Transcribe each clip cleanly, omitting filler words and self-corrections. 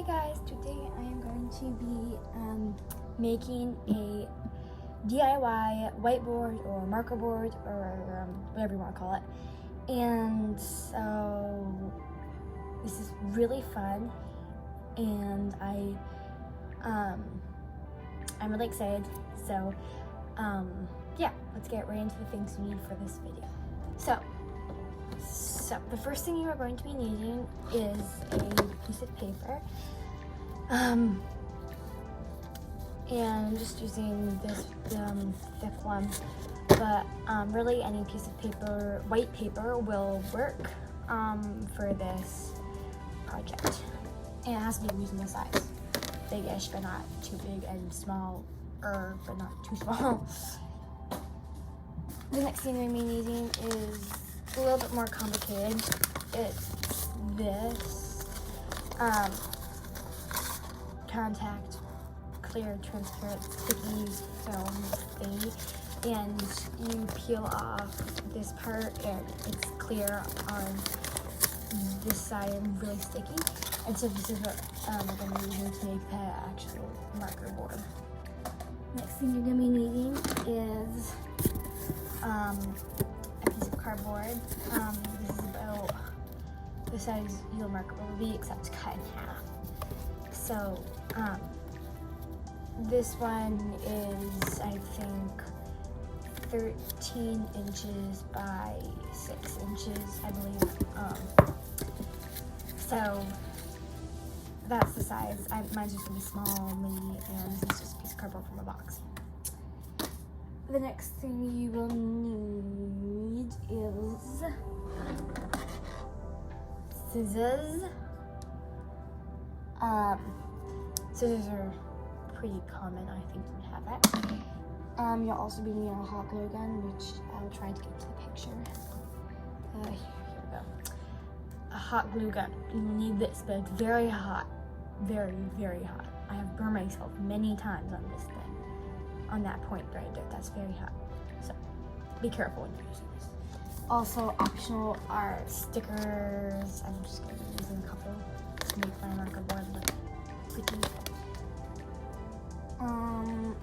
Guys, today I am going to be making a DIY whiteboard or marker board or whatever you want to call it. And so this is really fun, and I'm really excited. So yeah, let's get right into the things we need for this video. So the first thing you are going to be needing is a piece of paper, and I'm just using this thick one, but really any piece of paper, white paper, will work for this project. And it has to be reasonable size, big-ish but not too big, and small but not too small. The next thing we're going to be needing is a little bit more complicated. It's this contact clear transparent sticky film thing, and you peel off this part and it's clear on this side and really sticky. And so this is what I'm going to be using to make the actual marker board. Next thing you're going to be needing is a piece of cardboard. This is about the size your marker will be, except cut in half. So this one is, I think, 13 inches by 6 inches, I believe. So that's the size. Mine's just gonna be small, maybe, and this is just a piece of cardboard from a box. The next thing you will need is scissors. Scissors are pretty common. I think you have that. You'll also be needing a hot glue gun, which I'll try to get to the picture. Here we go. A hot glue gun. You need this, but it's very hot. Very, very hot. I have burned myself many times on this thing. On that point right there, that's very hot. So be careful when you're using this. Also optional are stickers. I'm just going to be using a couple to make my marker board look pretty.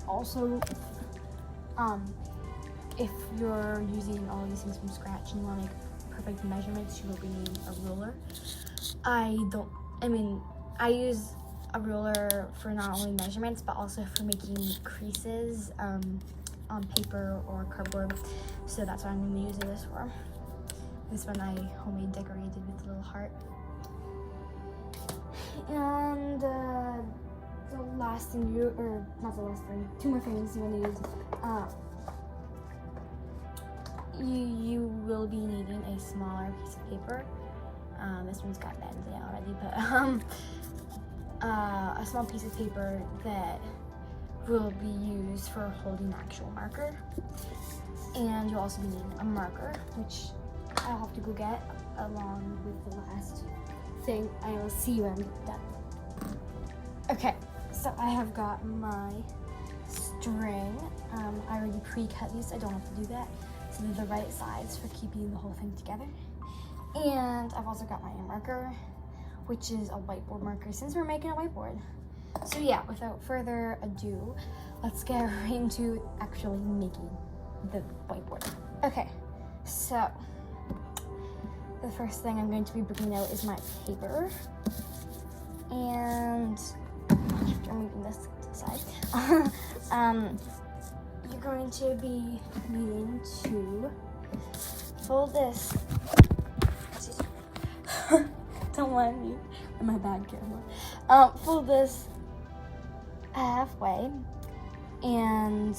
Also, if you're using all these things from scratch and you want to make perfect measurements, you will be needing a ruler. I use a ruler for not only measurements, but also for making creases on paper or cardboard. So that's what I'm going to be using this for. This one I homemade decorated with a little heart. And the last thing two more things you will need. You will be needing a smaller piece of paper. This one's got bends in it already, but a small piece of paper that will be used for holding actual marker. And you'll also be needing a marker, which I'll have to go get along with the last thing. I will see you when I'm done. Okay, so I have got my string. I already pre-cut these, so I don't have to do that. So they're the right size for keeping the whole thing together. And I've also got my marker, which is a whiteboard marker, since we're making a whiteboard. So yeah, without further ado, let's get right into actually making the whiteboard. Okay, so the first thing I'm going to be bringing out is my paper. And after moving this to the side, you're going to be needing to fold this. Don't mind me and my bad camera. Fold this halfway, and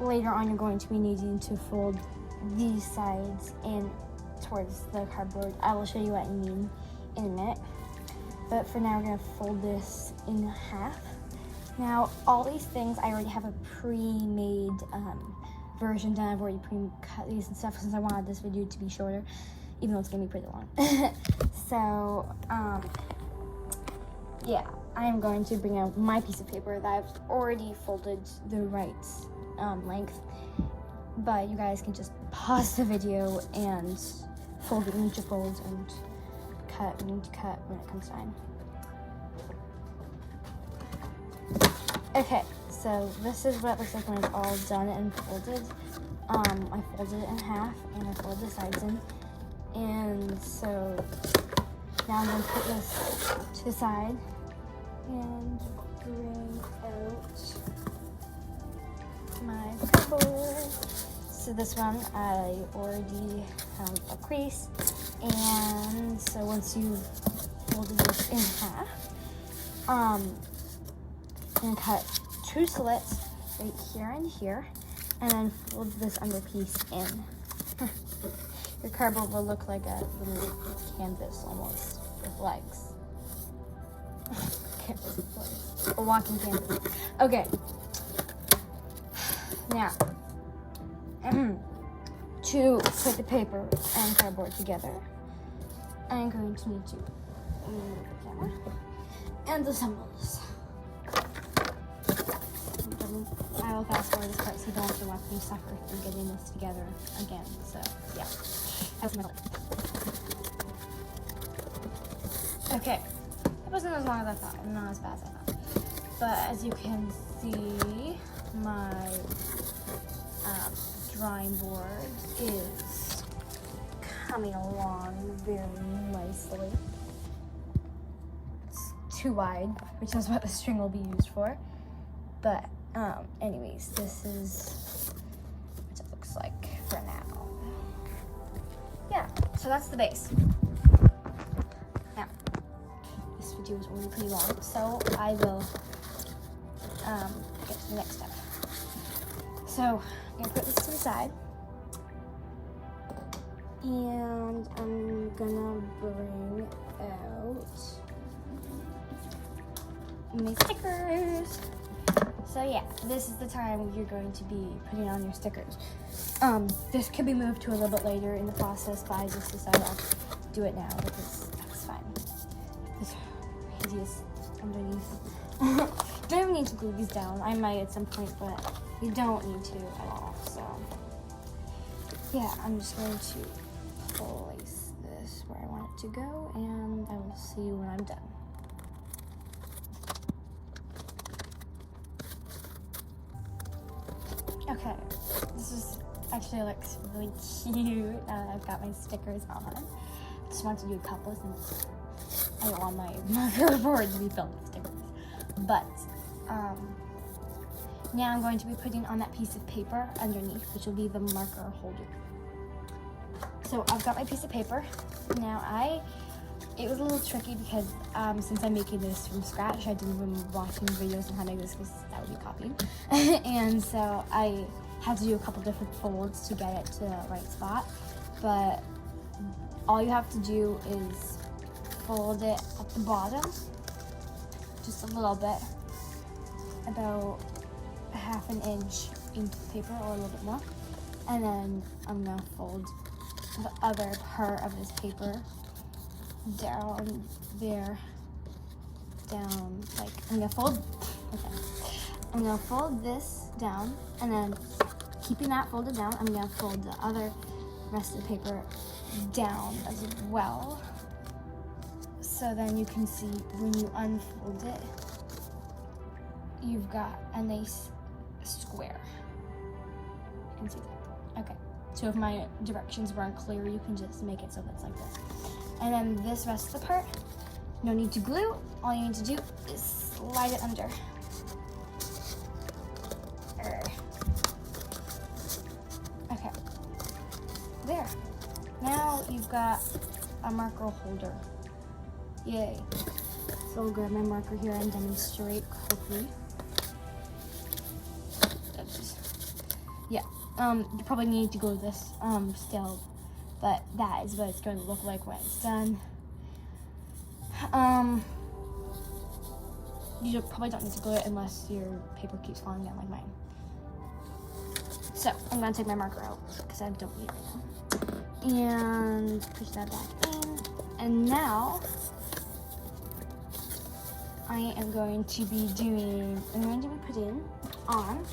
later on you're going to be needing to fold these sides in towards the cardboard. I will show you what I mean in a minute, but for now we're going to fold this in half. Now all these things I already have a pre-made version done. I've already pre-cut these and stuff since I wanted this video to be shorter, even though it's gonna be pretty long. So yeah, I am going to bring out my piece of paper that I've already folded the right length, but you guys can just pause the video and fold it into folds and cut, we need to cut when it comes time. Okay, so this is what it looks like when it's all done and folded. I folded it in half and I folded the sides in. And so now I'm going to put this to the side and bring out my cardboard. So this one I already have a crease, and so once you've folded this in half, and cut 2 slits right here and here, and then fold this under piece in. Your cardboard will look like a little canvas almost with legs. Canvas with legs. A walking canvas. Okay. Now, to put the paper and cardboard together, I'm going to need to move the camera and assemble this. I will fast forward this part so you don't have to watch me suffer through getting this together again. So, yeah. Okay. It wasn't as long as I thought, and not as bad as I thought. But as you can see, my drawing board is coming along very nicely. It's too wide, which is what the string will be used for. But anyways, this is what it looks like for now. Yeah, so that's the base. Now, this video is already pretty long, so I will get to the next step. So, I'm going to put this to the side, and I'm going to bring out my stickers. So yeah, this is the time you're going to be putting on your stickers. This could be moved to a little bit later in the process, but I just decided I'll do it now because that's fine. This hideous underneath. Don't even need to glue these down. I might at some point, but you don't need to at all. So yeah, I'm just going to place this where I want it to go, and I will see you when I'm done. Okay, this is actually looks really cute now that I've got my stickers on. I just want to do a couple since I don't want my marker board to be filled with stickers. But now I'm going to be putting on that piece of paper underneath, which will be the marker holder. So I've got my piece of paper. Now it was a little tricky because since I'm making this from scratch, I didn't even watching videos on how to make this because that would be copying. And so I had to do a couple different folds to get it to the right spot. But all you have to do is fold it at the bottom, just a little bit, about a ½ an inch into the paper or a little bit more. And then I'm gonna fold the other part of this paper down there, down, like, I'm gonna fold this down, and then keeping that folded down, I'm gonna fold the other rest of the paper down as well. So then you can see when you unfold it, you've got a nice square. You can see that. Okay. So if my directions weren't clear, you can just make it so that's like this. And then this rest of the part, no need to glue. All you need to do is slide it under. Okay. There. Now you've got a marker holder. Yay. So I'll grab my marker here and demonstrate quickly. Yeah. You probably need to glue this still, but that is what it's going to look like when it's done. You probably don't need to glue it unless your paper keeps falling down like mine. So I'm going to take my marker out because I don't need it now. And push that back in. And now I am going to be putting on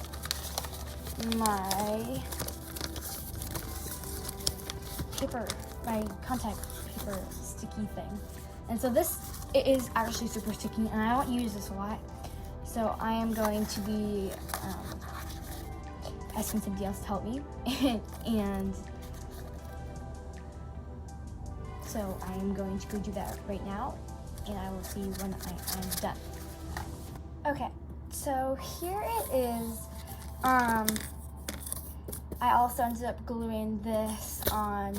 my paper, my contact paper sticky thing. And so this, it is actually super sticky, and I don't use this a lot. So I am going to be asking somebody else to help me. And so I am going to go do that right now, and I will see when I am done. Okay, so here it is. I also ended up gluing this on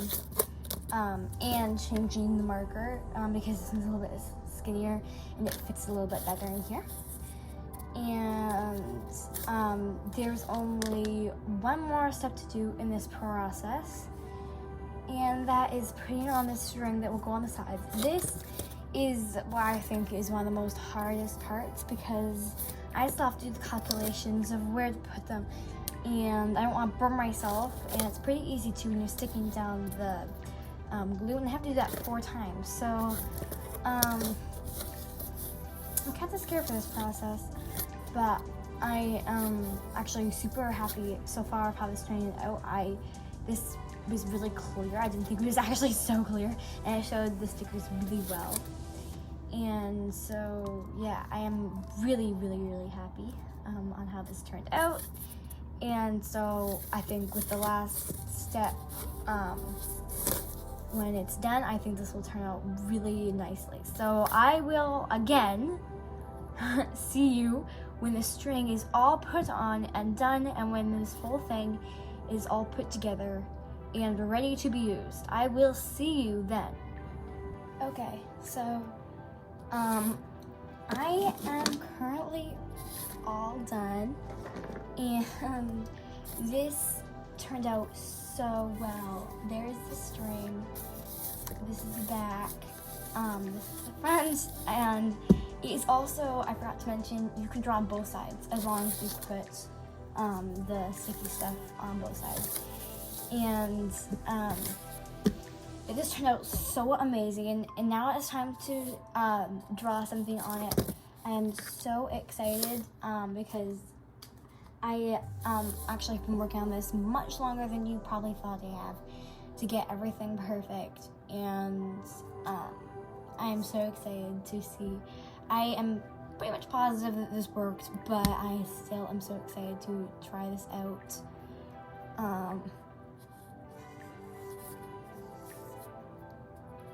and changing the marker because this one's a little bit skinnier and it fits a little bit better in here. And there's only one more step to do in this process, and that is putting on the string that will go on the sides. This is what I think is one of the most hardest parts, because I still have to do the calculations of where to put them, and I don't want to burn myself, and it's pretty easy to when you're sticking down the glue, and I have to do that 4 times. So I'm kind of scared for this process, but I am actually super happy so far of how this turned out. This was really clear. I didn't think it was actually so clear, and it showed the stickers really well. And so yeah, I am really, really, really happy on how this turned out. And so I think with the last step, when it's done, I think this will turn out really nicely. So I will again see you when the string is all put on and done, and when this whole thing is all put together and ready to be used. I will see you then. Okay, so I am currently all done, and this turned out so well. There's the string, this is the back, this is the front, and it is also, I forgot to mention, you can draw on both sides as long as you put the sticky stuff on both sides. And it just turned out so amazing, and now it's time to draw something on it. I am so excited because I actually have been working on this much longer than you probably thought I have to get everything perfect, and I am so excited to see. I am pretty much positive that this worked, but I still am so excited to try this out.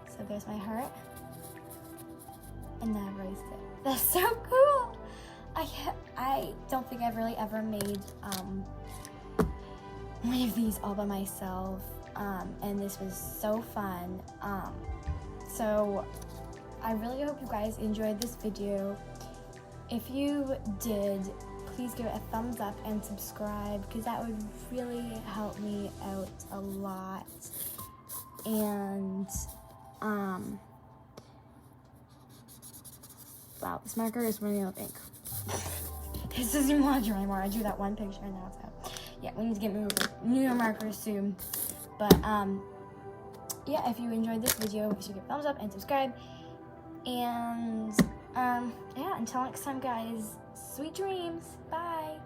So there's my heart, and then I raised it. That's so cool! I don't think I've really ever made one of these all by myself, and this was so fun. So I really hope you guys enjoyed this video. If you did, please give it a thumbs up and subscribe, because that would really help me out a lot. And wow, this marker is running out of ink. This doesn't even want to draw anymore. I drew that one picture and now it's out. Yeah, we need to get newer markers soon. But yeah, if you enjoyed this video, make sure to give a thumbs up and subscribe. And yeah, until next time, guys, sweet dreams. Bye.